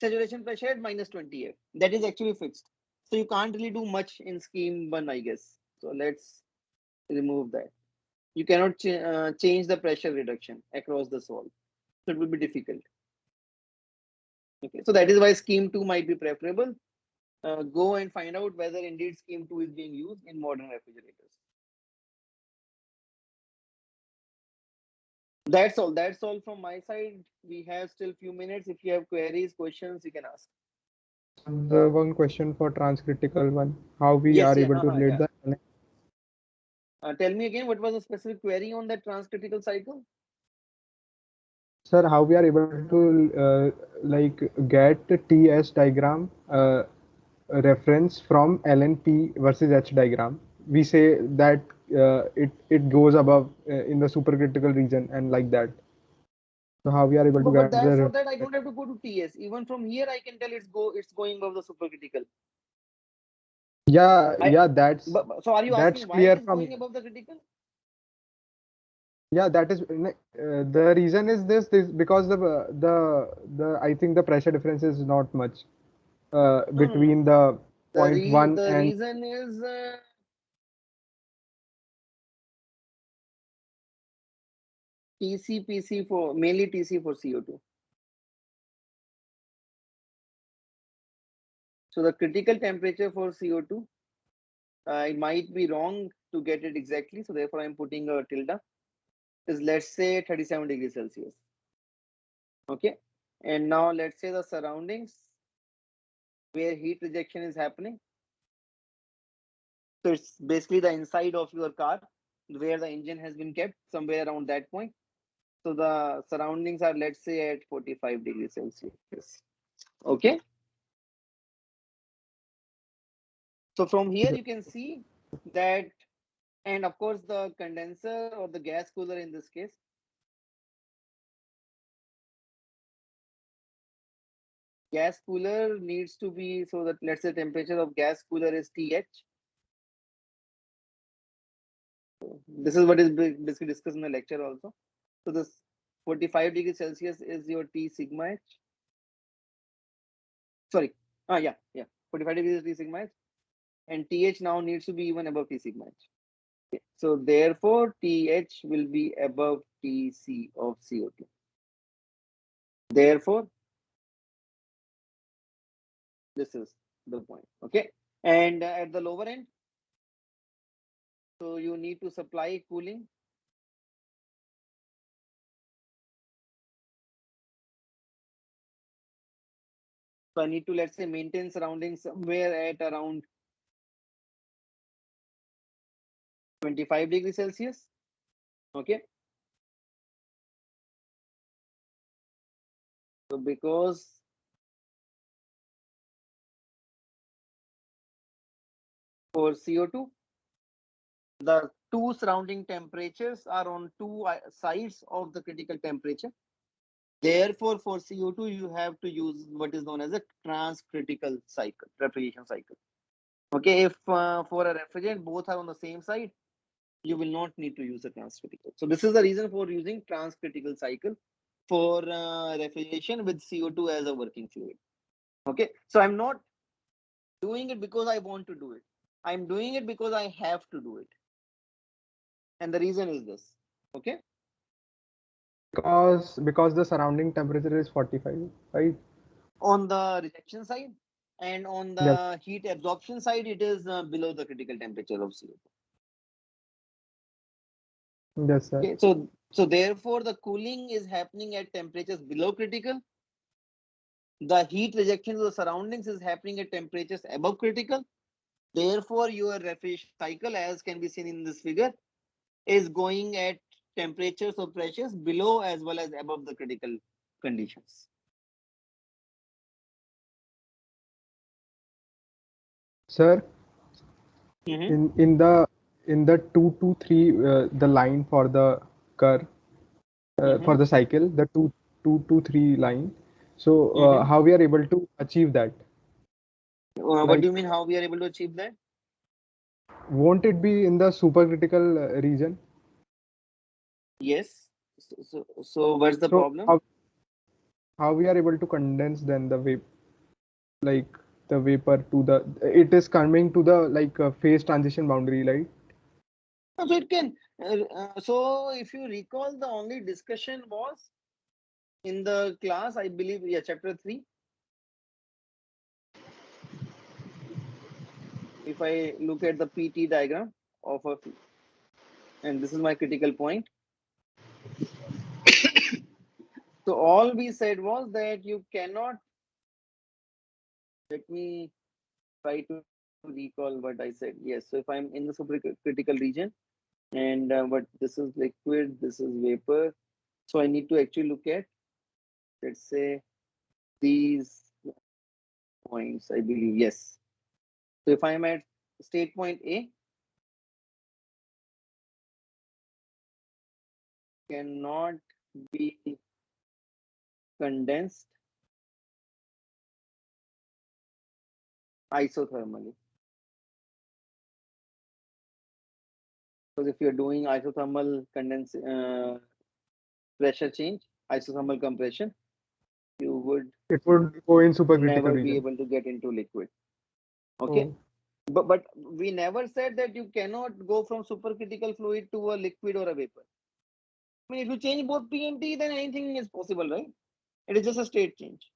saturation pressure at minus 20 F. That is actually fixed. So you can't really do much in scheme 1, I guess. So let's remove that. You cannot change the pressure reduction across the wall. So it will be difficult. Okay, so that is why scheme 2 might be preferable. Go and find out whether indeed scheme 2 is being used in modern refrigerators. That's all. That's all from my side. We have still few minutes. If you have queries, questions, you can ask. The one question for transcritical one, how we Yes, are yeah, able to relate yeah. the. Tell me again, what was the specific query on that transcritical cycle? Sir, how we are able to like get TS diagram reference from LNP versus H diagram? We say that it goes above in the supercritical region and like that. So how we are able to But get that for the that I don't have to go to TS. Even from here, I can tell it's going above the supercritical. I yeah but so are you that's asking why it clear is from going here. above the critical? Yeah, that is the reason is this because the I think the pressure difference is not much No. between the point one The and reason is TCPC for mainly TC for CO2. So the critical temperature for CO2, I might be wrong to get it exactly. So therefore, I'm putting a tilde. Is let's say 37 degrees Celsius. Okay. And now let's say the surroundings where heat rejection is happening. So it's basically the inside of your car where the engine has been kept somewhere around that point. So the surroundings are, let's say, at 45 degrees Celsius. Okay. So from here, you can see that, and of course, the condenser or the gas cooler in this case. Gas cooler needs to be so that let's say temperature of gas cooler is TH. This is what is basically discussed in the lecture also. So this 45 degrees Celsius is your T sigma H. Sorry. Yeah. 45 degrees is T sigma H. And TH now needs to be even above T sigma H. Okay. So therefore, TH will be above TC of CO2. Therefore, this is the point. Okay. And at the lower end, so you need to supply cooling. So I need to, let's say, maintain surroundings somewhere at around 25 degrees Celsius. Okay. So because for CO2, the two surrounding temperatures are on two sides of the critical temperature. Therefore, for CO2, you have to use what is known as a transcritical cycle, refrigeration cycle. Okay, if for a refrigerant both are on the same side, you will not need to use a transcritical. So this is the reason for using transcritical cycle for refrigeration with CO2 as a working fluid. Okay, so I'm not doing it because I want to do it. I'm doing it because I have to do it. and the reason is this. Okay. Because the surrounding temperature is 45, right? On the rejection side, and on Yes. the heat absorption side, it is below the critical temperature of CO2. Yes, sir. Okay, so therefore the cooling is happening at temperatures below critical. The heat rejection to the surroundings is happening at temperatures above critical. Therefore, your refrigeration cycle, as can be seen in this figure, is going at temperatures or pressures below as well as above the critical conditions. Sir, Mm-hmm. in the 2 to 3, the line for the curve, Mm-hmm. for the cycle, the two to 3 line. So Mm-hmm. how we are able to achieve that? What do Like, you mean? How we are able to achieve that? won't it be in the supercritical region? Yes. So what's the So problem? how we are able to condense then the vapor, like the vapor to the, it is coming to the like phase transition boundary, right? So it can. So if you recall, the only discussion was in the class, I believe, yeah, chapter 3. If I look at the PT diagram of a, and this is my critical point. So all we said was that you cannot, let me try to recall what I said. Yes, so if I'm in the supercritical region, and but this is liquid, this is vapor. So I need to actually look at, let's say, these points, I believe. Yes. So if I'm at state point A, cannot be condensed isothermally. Because if you're doing isothermal pressure change, isothermal compression, you would It would go in supercritical never be region. able to get into liquid. Okay. Oh, But we never said that you cannot go from supercritical fluid to a liquid or a vapor. I mean, if you change both P and T, then anything is possible, right? It is just a state change.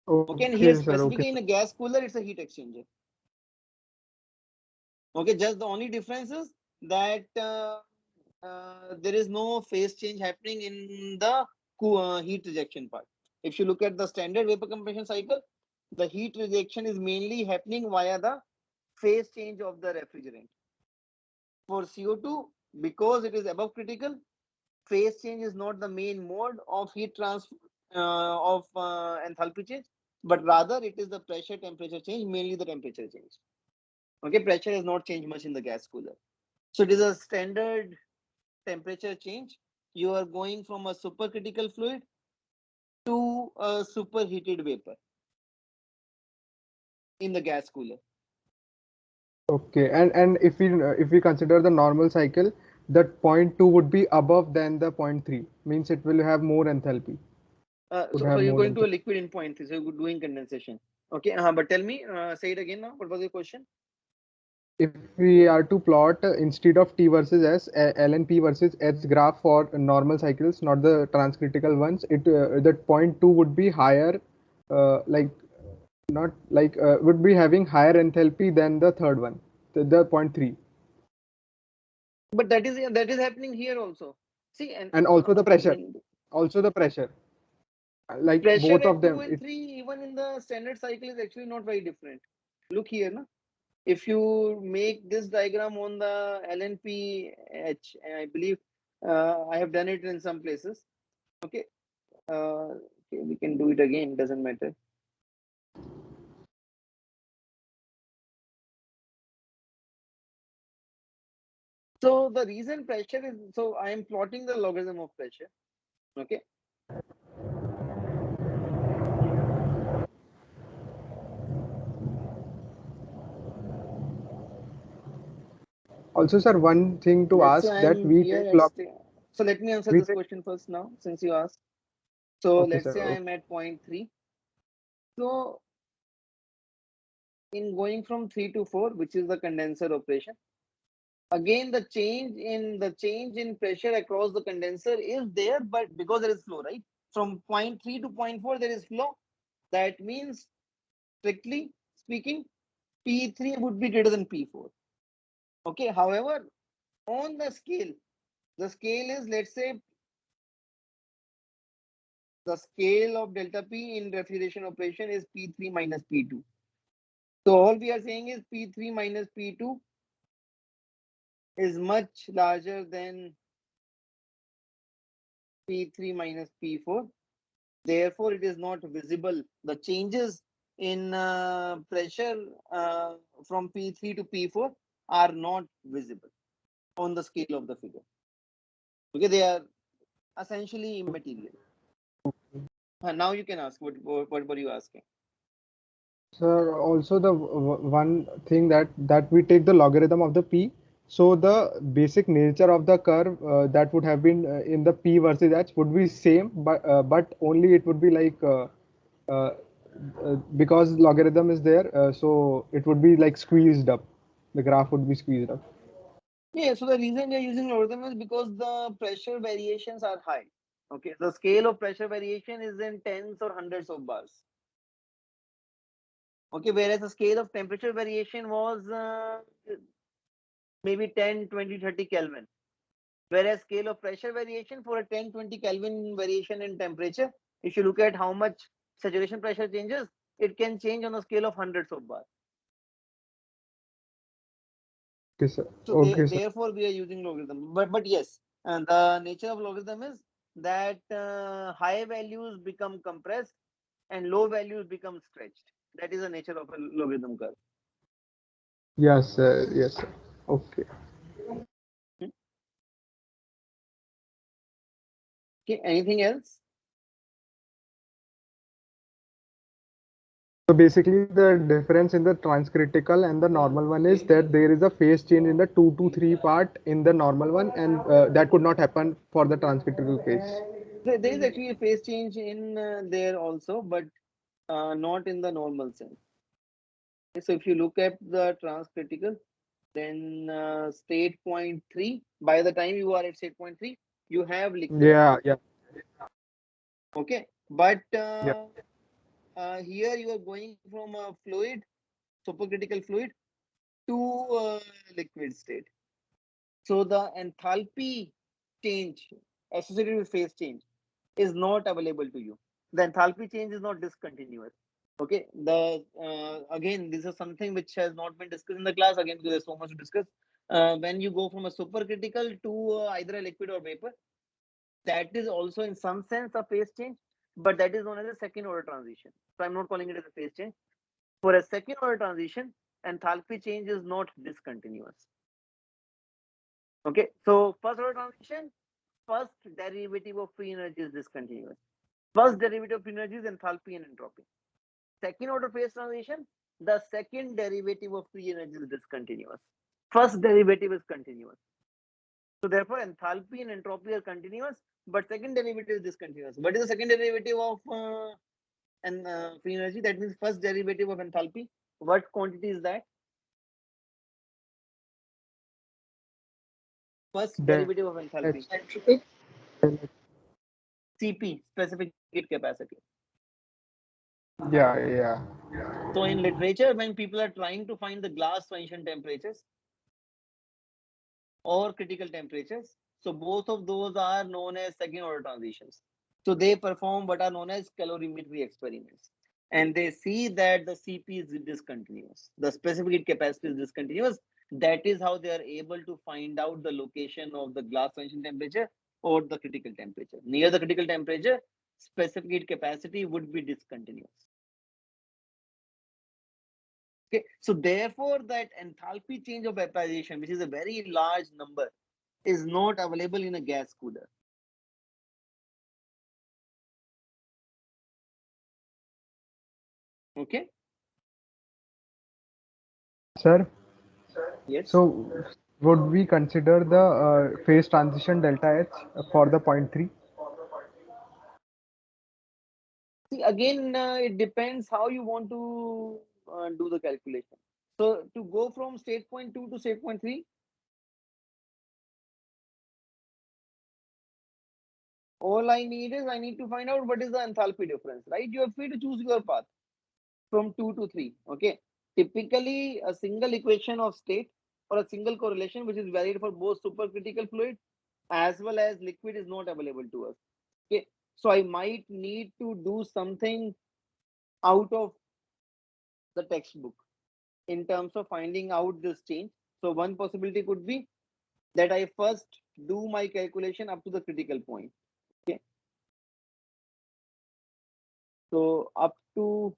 Okay, and here okay, sir. Okay, specifically in a gas cooler, it's a heat exchanger. Okay, just the only difference is that there is no phase change happening in the heat rejection part. If you look at the standard vapor compression cycle, the heat rejection is mainly happening via the phase change of the refrigerant. For CO2, because it is above critical, phase change is not the main mode of heat transfer of enthalpy change, but rather it is the pressure temperature change, mainly the temperature change. Okay, pressure has not changed much in the gas cooler. So it is a standard temperature change. You are going from a supercritical fluid to a superheated vapor in the gas cooler. okay. And if we consider the normal cycle, that point 2 would be above than the point 3. Means it will have more enthalpy. Would So have you're more going to a enthalpy. liquid in point 3, so you're doing condensation. Okay, but tell me, say it again now. What was your question? If we are to plot instead of T versus S, L and P versus S graph for normal cycles, not the transcritical ones, it that point 2 would be higher, like not like would be having higher enthalpy than the third one, the point 3, But that is happening here also. See, and and also the pressure, when also the pressure, like pressure both of at 2 them. and It 3, even in the standard cycle, is actually not very different. Look here, na? If you make this diagram on the LNPH, I believe I have done it in some places. Okay, okay, we can do it again. Doesn't matter. So the reason pressure is, so I am plotting the logarithm of pressure. Okay. also, sir, one thing to Let's say ask that I'm we here take at log, so let me answer we this take. question first now, since you asked. So Okay, let's sir. say Okay. I'm at point 3. So in going from 3 to 4, which is the condenser operation, Again, the change in pressure across the condenser is there, but because there is flow, right? From point 3 to point 4, there is flow. That means, strictly speaking, P3 would be greater than P4. Okay. However, on the scale is, let's say, the scale of delta P in refrigeration operation is P3 minus P2. So all we are saying is P3 minus P2 is much larger than P3 minus P4. Therefore, it is not visible. The changes in pressure from P3 to P4 are not visible on the scale of the figure. Okay, they are essentially immaterial. Now you can ask, what were you asking? Sir, also the one thing that we take the logarithm of the p, so the basic nature of the curve that would have been in the p versus h would be same, but only it would be like uh, because logarithm is there, so it would be like squeezed up. The graph would be squeezed up. Yeah, so the reason we are using logarithm is because the pressure variations are high. Okay, the scale of pressure variation is in tens or hundreds of bars. Okay, whereas the scale of temperature variation was maybe 10, 20, 30 Kelvin. Whereas scale of pressure variation for a 10, 20 Kelvin variation in temperature, if you look at how much saturation pressure changes, it can change on a scale of hundreds of bars. Okay, sir. So Okay, sir. therefore we are using logarithm. But yes, the nature of logarithm is that high values become compressed and low values become stretched. That is the nature of a logarithm curve. Yes, sir. Yes, sir. Okay. Hmm. Okay, anything else? So basically, the difference in the transcritical and the normal one is that there is a phase change in the 2 to 3 part in the normal one, and that could not happen for the transcritical case. There is actually a phase change in there also, but not in the normal sense. So if you look at the transcritical, then state point 3, by the time you are at state point 3, you have liquid. Yeah, yeah, Okay, but yeah. here you are going from a fluid, supercritical fluid, to liquid state. So the enthalpy change associated with phase change is not available to you. The enthalpy change is not discontinuous. Okay, the again, this is something which has not been discussed in the class, again, because there's so much to discuss. When you go from a supercritical to either a liquid or vapor, that is also in some sense a phase change, but that is known as a second order transition. So I'm not calling it as a phase change. For a second order transition, enthalpy change is not discontinuous. Okay, so first order transition, first derivative of free energy is discontinuous. First derivative of free energy is enthalpy and entropy. Second order phase transition, the second derivative of free energy is discontinuous. First derivative is continuous. So therefore, enthalpy and entropy are continuous, but second derivative is discontinuous. What is the second derivative of free energy? That means first derivative of enthalpy. What quantity is that? First That, derivative of enthalpy. Entropy. CP, specific heat capacity. yeah, yeah. So in literature, when people are trying to find the glass transition temperatures or critical temperatures, so both of those are known as second order transitions. So they perform what are known as calorimetry experiments, and they see that the CP is discontinuous, the specific heat capacity is discontinuous. That is how they are able to find out the location of the glass transition temperature or the critical temperature. Near the critical temperature, specific heat capacity would be discontinuous. Okay, so therefore that enthalpy change of vaporization, which is a very large number, is not available in a gas cooler. Okay. Sir, Yes. so would we consider the phase transition delta H for the point 3? See, again, it depends how you want to do the calculation. So to go from state point 2 to state point 3, all I need is I need to find out what is the enthalpy difference, right? You are free to choose your path from 2 to 3. Okay. Typically, a single equation of state or a single correlation which is valid for both supercritical fluid as well as liquid is not available to us. Okay. So I might need to do something out of the textbook in terms of finding out this change. So one possibility could be that I first do my calculation up to the critical point. Okay. So up to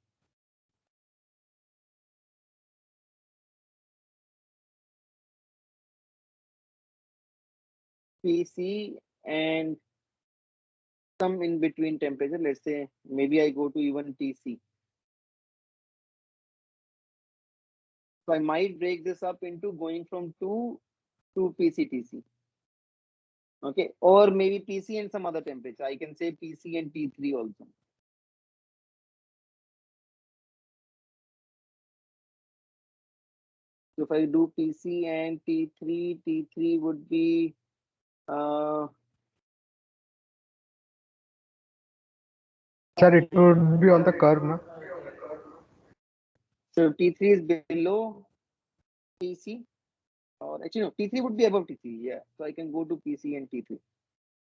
PC and some in between temperature, let's say maybe I go to even TC. So I might break this up into going from 2 to PCTC. Okay, or maybe PC and some other temperature. I can say PC and T3 also. So if I do PC and T3 would be Sir, it would be on the curve, na? so T3 is below PC, or actually no, T3 would be above T3. Yeah, so I can go to PC and T3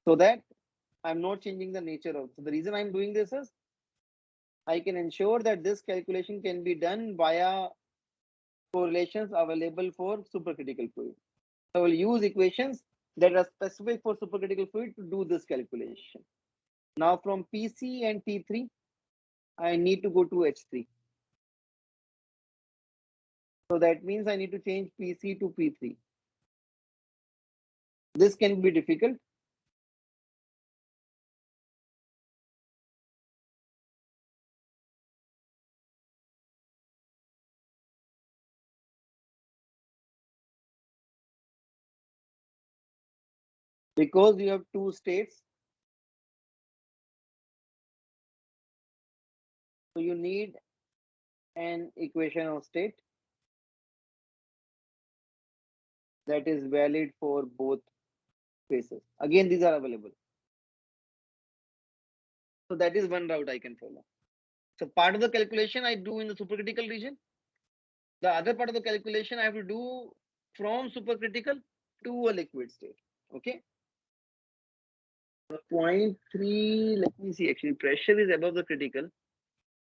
so that I'm not changing the nature of. So the reason I'm doing this is I can ensure that this calculation can be done via correlations available for supercritical fluid. I will use equations that are specific for supercritical fluid to do this calculation. Now from PC and T3, I need to go to H3. So that means I need to change PC to P3. This can be difficult. Because you have two states, so you need an equation of state that is valid for both phases. Again, these are available. So that is one route I can follow. So part of the calculation I do in the supercritical region. The other part of the calculation I have to do from supercritical to a liquid state. Okay. So 0.3, let me see, actually pressure is above the critical.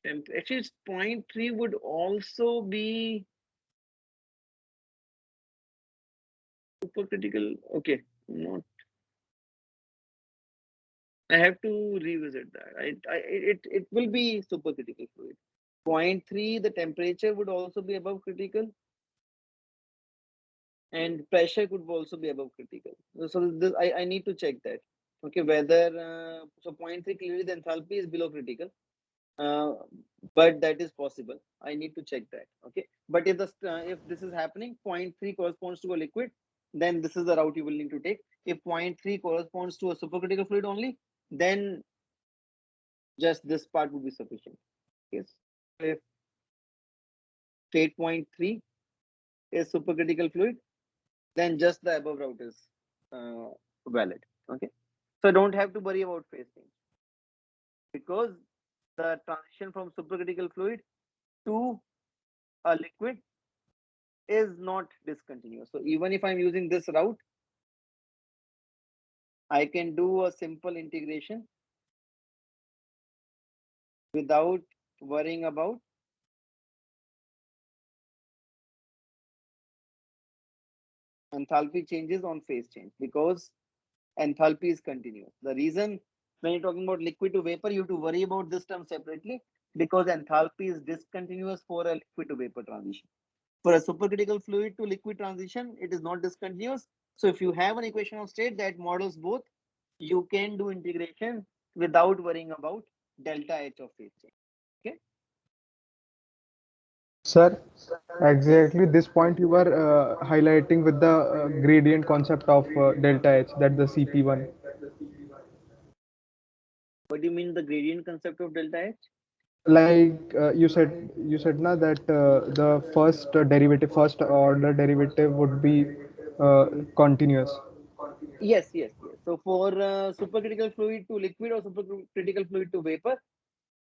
And actually 0.3 would also be supercritical. Okay, not. I have to revisit that. It will be supercritical fluid. 0.3, the temperature would also be above critical, and pressure could also be above critical. So this, I need to check that. Okay, whether so 0.3 clearly the enthalpy is below critical, uh, but that is possible. I need to check that. Okay, but if this is happening, 0.3 corresponds to a liquid, then this is the route you will need to take. If 0.3 corresponds to a supercritical fluid only, then just this part would be sufficient. Okay, so if state 0.3 is supercritical fluid, then just the above route is uh, valid. Okay, so I don't have to worry about phase change because the transition from supercritical fluid to a liquid is not discontinuous. So even if I'm using this route, I can do a simple integration without worrying about enthalpy changes on phase change because enthalpy is continuous. The reason when you're talking about liquid to vapor, you have to worry about this term separately because enthalpy is discontinuous for a liquid to vapor transition. For a supercritical fluid to liquid transition, it is not discontinuous. So if you have an equation of state that models both, you can do integration without worrying about delta H of phase change. Okay. Sir, exactly this point you were highlighting with the gradient concept of delta H, that the CP1. What do you mean the gradient concept of delta H? Like you said na that the first derivative, first order derivative would be continuous. Yes, yes, yes. So for supercritical fluid to liquid or supercritical fluid to vapor,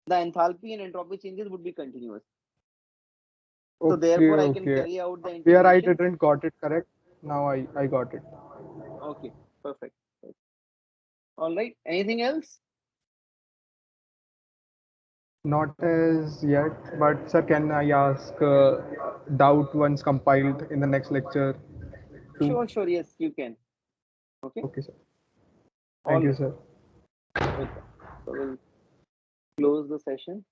the enthalpy and entropy changes would be continuous. So Okay, therefore, I can okay. carry out the Here I integration. didn't got it correct. Now I got it. Okay, perfect. All right. Anything else? Not as yet, but sir, can I ask doubt once compiled in the next lecture too? Sure, sure. Yes, you can. Okay. Okay, sir. All Thank you, right. sir. Welcome. So we'll close the session.